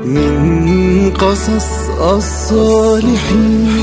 من قصص الصالحين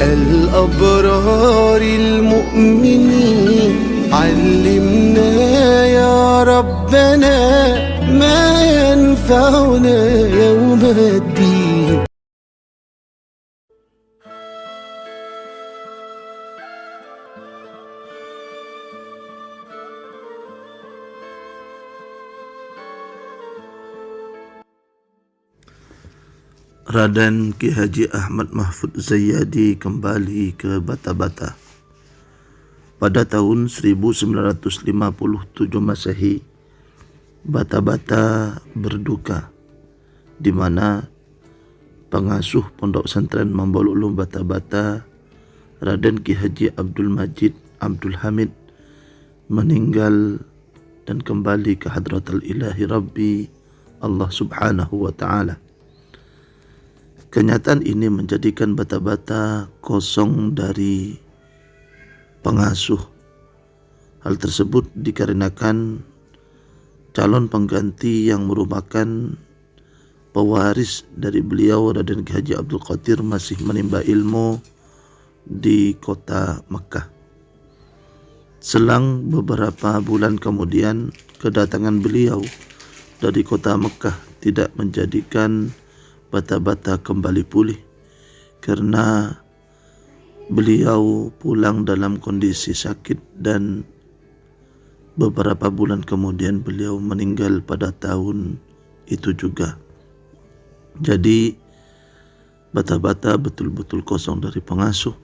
الأبرار المؤمنين علمنا يا ربنا ما ينفعنا يوم الدين. Raden Ki Haji Ahmad Mahfud Zayyadi kembali ke Bata-Bata. Pada tahun 1957 Masehi, Bata-Bata berduka, di mana pengasuh Pondok Pesantren Mambaul Ulum Bata-Bata, Raden Ki Haji Abdul Majid Abdul Hamid, meninggal dan kembali ke hadratal ilahi Rabbi Allah Subhanahu wa Ta'ala. Kenyataan ini menjadikan Bata-Bata kosong dari pengasuh. Hal tersebut dikarenakan calon pengganti yang merupakan pewaris dari beliau, Raden Ki Haji Abdul Qadir, masih menimba ilmu di kota Mekah. Selang beberapa bulan kemudian, kedatangan beliau dari kota Mekah tidak menjadikan Bata-Bata kembali pulih, karena beliau pulang dalam kondisi sakit dan beberapa bulan kemudian beliau meninggal pada tahun itu juga. Jadi Bata-Bata betul-betul kosong dari pengasuh.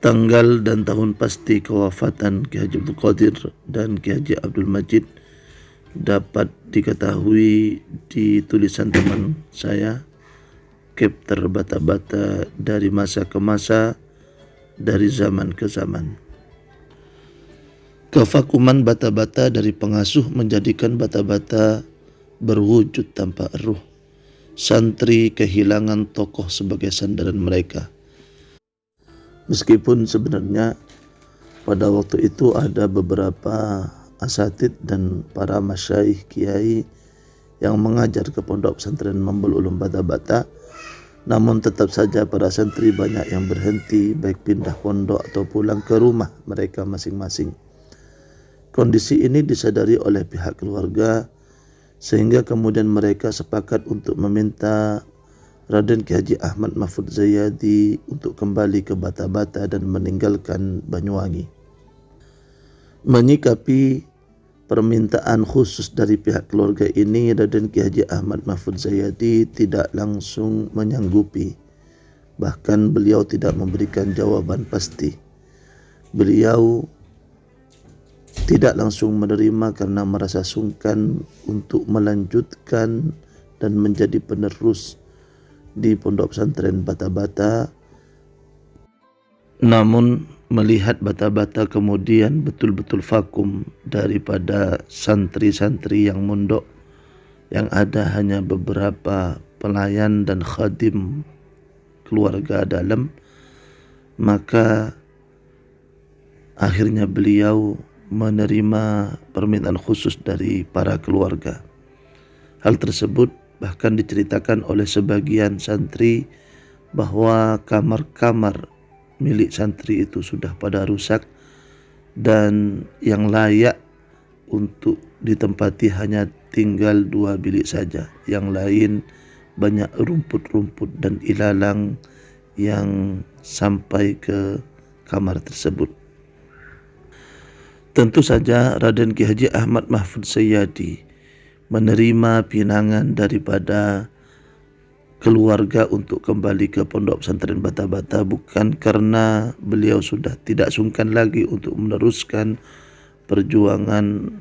Tanggal dan tahun pasti kewafatan Ki Haji Abdul Qadir dan Ki Haji Abdul Majid dapat diketahui di tulisan teman saya, Chapter Bata-Bata dari masa ke masa, dari zaman ke zaman. Kevakuman Bata-Bata dari pengasuh menjadikan Bata-Bata berwujud tanpa ruh. Santri kehilangan tokoh sebagai sandaran mereka. Meskipun sebenarnya pada waktu itu ada beberapa asatid dan para masyaikh kiai yang mengajar ke Pondok Pesantren Mambaul Ulum Bata-Bata, namun tetap saja para santri banyak yang berhenti, baik pindah pondok atau pulang ke rumah mereka masing-masing. Kondisi ini disadari oleh pihak keluarga, sehingga kemudian mereka sepakat untuk meminta Raden Ki Haji Ahmad Mahfud Zayyadi untuk kembali ke Bata-Bata dan meninggalkan Banyuwangi. Menyikapi permintaan khusus dari pihak keluarga ini, Raden Ki Haji Ahmad Mahfud Zayyadi tidak langsung menyanggupi. Bahkan beliau tidak memberikan jawaban pasti. Beliau tidak langsung menerima karena merasa sungkan untuk melanjutkan dan menjadi penerus di Pondok Pesantren Bata-Bata. Namun melihat Bata-Bata kemudian betul-betul vakum daripada santri-santri yang mondok, yang ada hanya beberapa pelayan dan khadim keluarga dalam, maka akhirnya beliau menerima permintaan khusus dari para keluarga. Hal tersebut bahkan diceritakan oleh sebagian santri bahwa kamar-kamar milik santri itu sudah pada rusak dan yang layak untuk ditempati hanya tinggal 2 bilik saja. Yang lain banyak rumput-rumput dan ilalang yang sampai ke kamar tersebut. Tentu saja Raden Ki Haji Ahmad Mahfud Zayyadi menerima pinangan daripada keluarga untuk kembali ke Pondok Pesantren Bata-Bata bukan karena beliau sudah tidak sungkan lagi untuk meneruskan perjuangan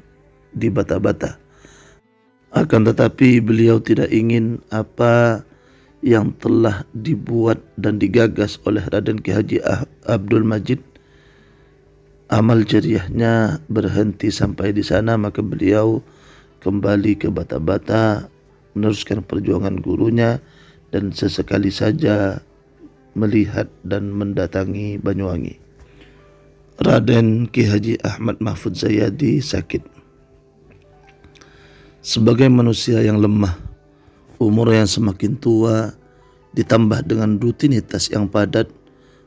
di Bata-Bata. Akan tetapi beliau tidak ingin apa yang telah dibuat dan digagas oleh Raden Ki Haji Abdul Majid, amal jariahnya berhenti sampai di sana. Maka beliau kembali ke Bata-Bata, meneruskan perjuangan gurunya, dan sesekali saja melihat dan mendatangi Banyuwangi. Raden Ki Haji Ahmad Mahfud Zayyadi sakit. Sebagai manusia yang lemah, umur yang semakin tua ditambah dengan rutinitas yang padat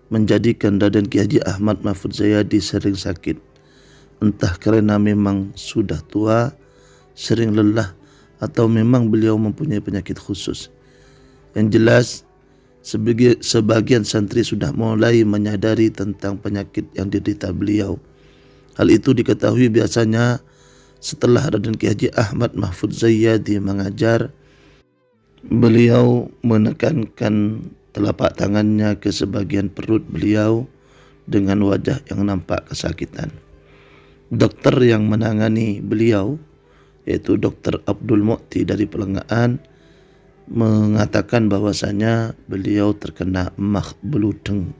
menjadikan Raden Ki Haji Ahmad Mahfudz Zayadi sering sakit. Entah karena memang sudah tua, sering lelah, atau memang beliau mempunyai penyakit khusus. Yang jelas, sebagian santri sudah mulai menyadari tentang penyakit yang diderita beliau. Hal itu diketahui biasanya setelah Raden Ki Haji Ahmad Mahfudz Zayadi mengajar. Beliau menekankan telapak tangannya ke sebagian perut beliau dengan wajah yang nampak kesakitan. Dokter yang menangani beliau, yaitu Dr. Abdul Mu'ti dari Pelengahan, mengatakan bahwasanya beliau terkena emah beludeng,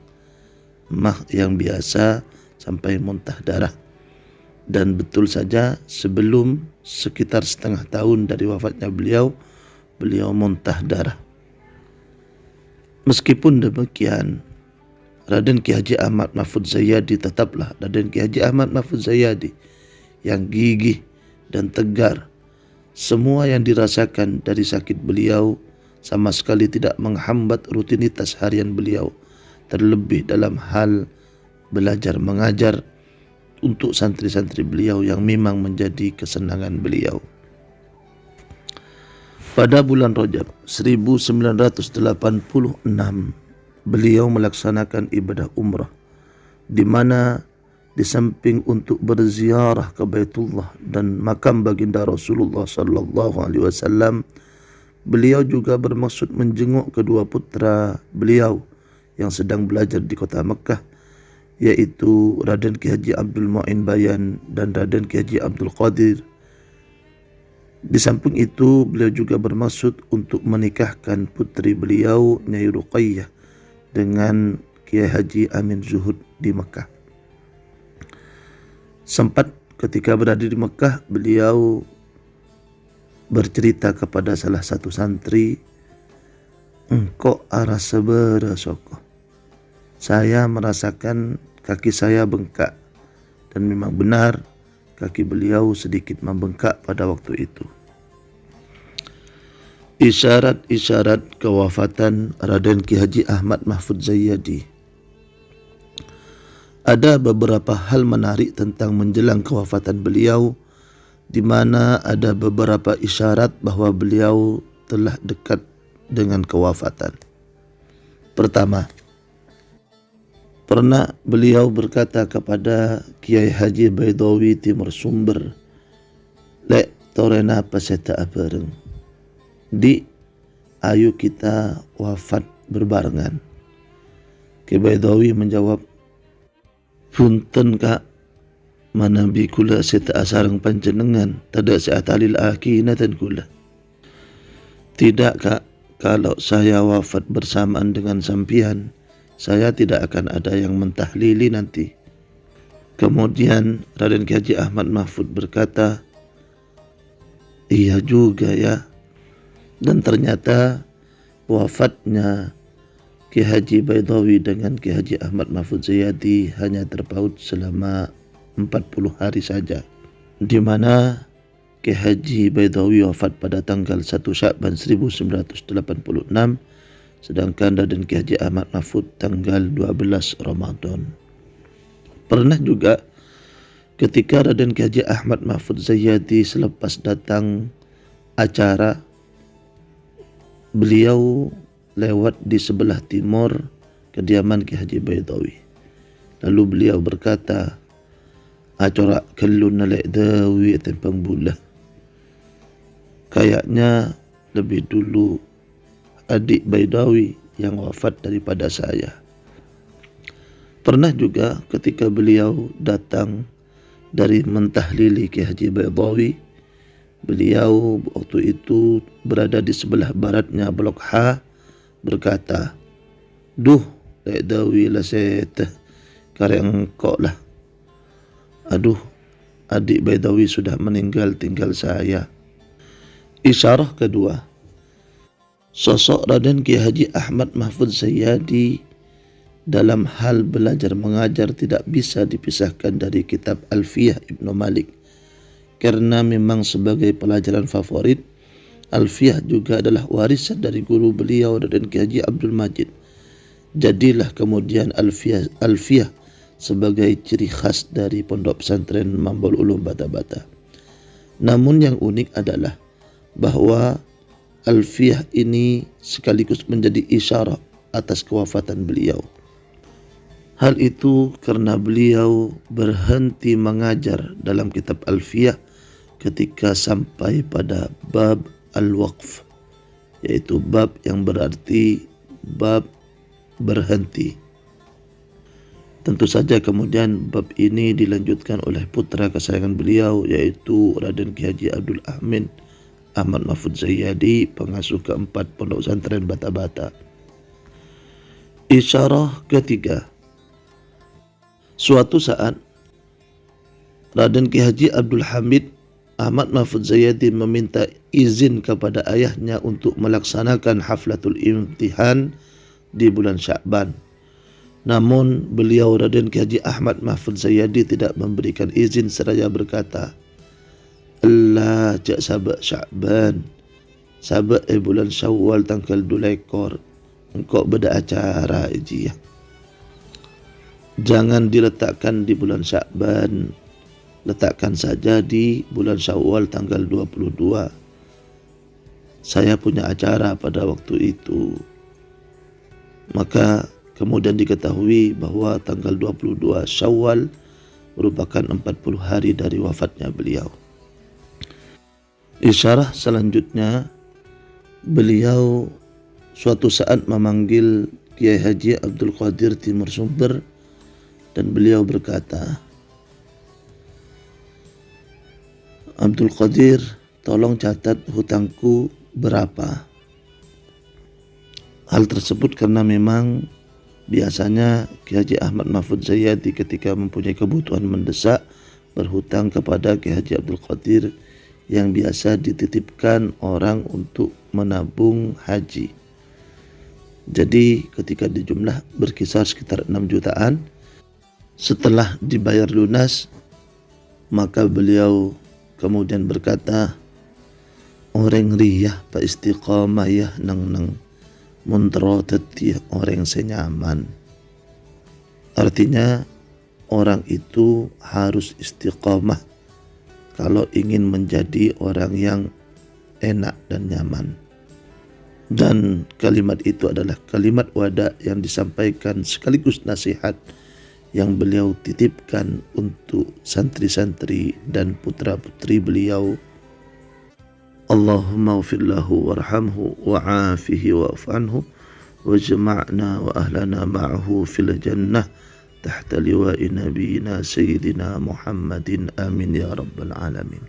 emah yang biasa sampai muntah darah. Dan betul saja, sebelum sekitar setengah tahun dari wafatnya beliau muntah darah. Meskipun demikian, Raden Ki Haji Ahmad Mahfudz Zayadi tetaplah Raden Ki Haji Ahmad Mahfudz Zayadi yang gigih dan tegar. Semua yang dirasakan dari sakit beliau sama sekali tidak menghambat rutinitas harian beliau, terlebih dalam hal belajar mengajar untuk santri-santri beliau yang memang menjadi kesenangan beliau. Pada bulan Rajab 1986, beliau melaksanakan ibadah umrah, di mana di samping untuk berziarah ke Baitullah dan makam baginda Rasulullah sallallahu alaihi wasallam, beliau juga bermaksud menjenguk kedua putra beliau yang sedang belajar di kota Mekah, yaitu Raden Ki Haji Abdul Mu'in Bayan dan Raden Ki Haji Abdul Qadir. Di samping itu, beliau juga bermaksud untuk menikahkan putri beliau, Nyai Ruqayyah, dengan Kiai Haji Amin Zuhud di Mekah. Sempat ketika berada di Mekah, beliau bercerita kepada salah satu santri, "Engkau arah sebera soko. Saya merasakan kaki saya bengkak." Dan memang benar, kaki beliau sedikit membengkak pada waktu itu. Isyarat-isyarat kewafatan Raden Ki Haji Ahmad Mahfudz Zayadi. Ada beberapa hal menarik tentang menjelang kewafatan beliau, di mana ada beberapa isyarat bahwa beliau telah dekat dengan kewafatan. Pertama, pernah beliau berkata kepada Kiai Haji Baidawi Timur Sumber, "Lek torena paseta bareng. Di, ayo kita wafat berbarengan." Kiai Baidawi menjawab, "Punten kak, manabi kula seta asarang panjenengan, tada seatalil akinatan kula." "Tidak kak, kalau saya wafat bersamaan dengan sampian, saya tidak akan ada yang mentahlili nanti." Kemudian Raden Ki Haji Ahmad Mahfudz berkata, "Iya juga ya." Dan ternyata wafatnya Ki Haji Baidawi dengan Ki Haji Ahmad Mahfudz Zayadi hanya terpaut selama 40 hari saja, di mana Ki Haji Baidawi wafat pada tanggal 1 Sya'ban 1986, sedangkan Raden Ki Haji Ahmad Mahfudz tanggal 12 Ramadan. Pernah juga ketika Raden Ki Haji Ahmad Mahfudz Zayadi selepas datang acara, beliau lewat di sebelah timur kediaman Ki Haji Baidawi. Lalu beliau berkata, "Acorak kelun nalek dawi tempang bulah. Kayaknya lebih dulu adik Baidawi yang wafat daripada saya." Pernah juga ketika beliau datang dari mentahlili Ki Haji Baidawi, beliau waktu itu berada di sebelah baratnya Blok H, berkata, "Duh, lek dawi lah seteh, kareng engkau lah. Aduh, adik Baidawi sudah meninggal, tinggal saya." Isyarah kedua, sosok Raden Ki Haji Ahmad Mahfudz Zayadi dalam hal belajar mengajar tidak bisa dipisahkan dari kitab Alfiyah Ibnu Malik. karena memang sebagai pelajaran favorit, Alfiyah juga adalah warisan dari guru beliau Raden Ki Haji Abdul Majid. Jadilah kemudian Alfiyah sebagai ciri khas dari Pondok Pesantren Mambul Ulum Bata-Bata. Namun yang unik adalah bahwa Alfiyah ini sekaligus menjadi isyarah atas kewafatan beliau. Hal itu karena beliau berhenti mengajar dalam kitab Alfiyah ketika sampai pada bab al-waqf, yaitu bab yang berarti bab berhenti. Tentu saja kemudian bab ini dilanjutkan oleh putra kesayangan beliau, yaitu Raden Ki Haji Abdul Amin Ahmad Mahfud Zayyadi, pengasuh keempat Pondok Pesantren Bata-Bata. Isyarah ketiga. Suatu saat Raden Ki Haji Abdul Hamid Ahmad Mahfud Zayyadi meminta izin kepada ayahnya untuk melaksanakan haflatul imtihan di bulan Sya'ban. Namun beliau Raden Ki Haji Ahmad Mahfud Zayyadi tidak memberikan izin seraya berkata, "Allah jak sabak Sya'ban, sabak bulan Syawal tanggal 2 ekor, engkau beda acara ijiyah. Jangan diletakkan di bulan Sya'ban, letakkan saja di bulan Syawal tanggal 22. Saya punya acara pada waktu itu." Maka kemudian diketahui bahwa tanggal 22 Syawal merupakan 40 hari dari wafatnya beliau. Isyarah selanjutnya, beliau suatu saat memanggil Kiai Haji Abdul Qadir Timur Sumber dan beliau berkata, "Abdul Qadir, tolong catat hutangku berapa." Hal tersebut karena memang biasanya Kiai Haji Ahmad Mahfud Zayyadi ketika mempunyai kebutuhan mendesak berhutang kepada Kiai Haji Abdul Qadir yang biasa dititipkan orang untuk menabung haji. Jadi ketika dijumlah berkisar sekitar 6 jutaan. Setelah dibayar lunas, maka beliau kemudian berkata, "Orang riyah pa istiqamah yah nang muntro tetih orang senyaman." Artinya orang itu harus istiqamah kalau ingin menjadi orang yang enak dan nyaman. Dan kalimat itu adalah kalimat wada yang disampaikan sekaligus nasihat yang beliau titipkan untuk santri-santri dan putra-putri beliau. Allahumma ghfir lahu warhamhu wa'afihi wa'fu anhu wajma'na wa ahlana ma'ahu fil jannah tahta liwa'i nabiyina sayyidina Muhammadin amin ya rabbal alamin.